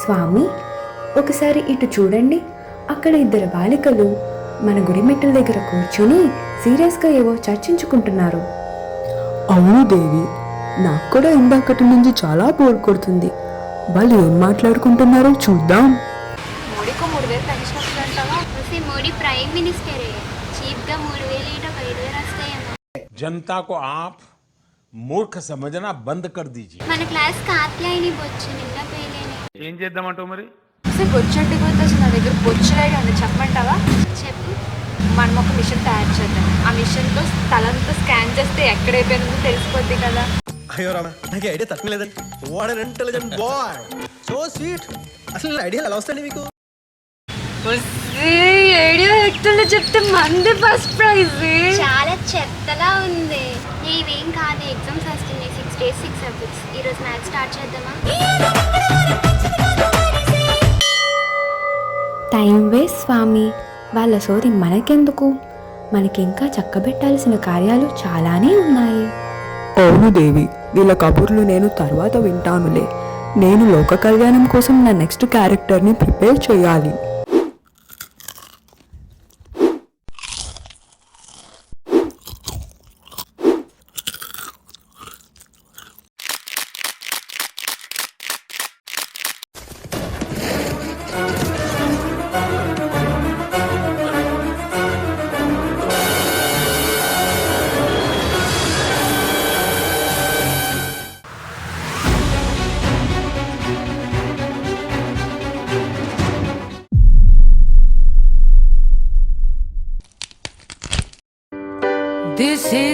స్వామి, ఒకసారి ఇటు చూడండి. అక్కడ ఇద్దరు బాలికలు మన గుడి మెట్ల దగ్గర కూర్చుని సీరియస్గా ఏవో చర్చించుకుంటున్నారు. అవును దేవి, నాకు కూడా ఇందాకటి నుంచి చాలా బోర్ కొడుతుంది. వాళ్ళు ఏం మాట్లాడుకుంటున్నారో చూద్దాం. మోడీకి 3,000 పెన్షన్ వస్తుందంటావా? మోడీ ప్రైమ్ మినిస్టరే, చీఫ్ గా 3,000 ఇటు 5,000 వస్తాయేమో. जनता को आप मूर्ख समझना बंद कर दीजिए. మన క్లాస్ కాత్యాయని బొచ్చు నిన్న పేలేని. ఏం చేద్దామంటావు మరి? అసలు బొచ్చంటి గురించి అసలు నా దగ్గర బొచ్చులాగా ఉంది, చెప్పమంటావా? చెప్పు. మనం ఒక మిషన్ తయారు చేద్దాం. ఆ మిషన్తో తలంతా స్కాన్ చేస్తే ఎక్కడైపోయిందో తెలిసిపోద్ది కదా. అయ్యో రామా, నాకు ఐడియా తక్కువలేదండి. What an intelligent boy, so sweet. అసలు ఐడియా ఎలా వస్తాయండి మీకు? ఐడియా ఎక్టర్లో చెప్తే మంది ఫస్ట్ ప్రైజ్. చాలా చెత్తలా ఉంది. ఇవేం కాదు, ఎగ్జామ్స్ వస్తున్నాయి. 6 days 6 subjects. ఈరోజు మ్యాథ్స్ స్టార్ట్ చేద్దామా? టైం వేస్ట్ స్వామి, వాళ్ళ సోది మనకెందుకు? మనకింకా చక్కబెట్టాల్సిన కార్యాలు చాలానే ఉన్నాయి. అవును దేవి, వీళ్ళ కబుర్లు నేను తర్వాత వింటానులే. నేను లోక కళ్యాణం కోసం నా నెక్స్ట్ క్యారెక్టర్ని ప్రిపేర్ చేయాలి. This is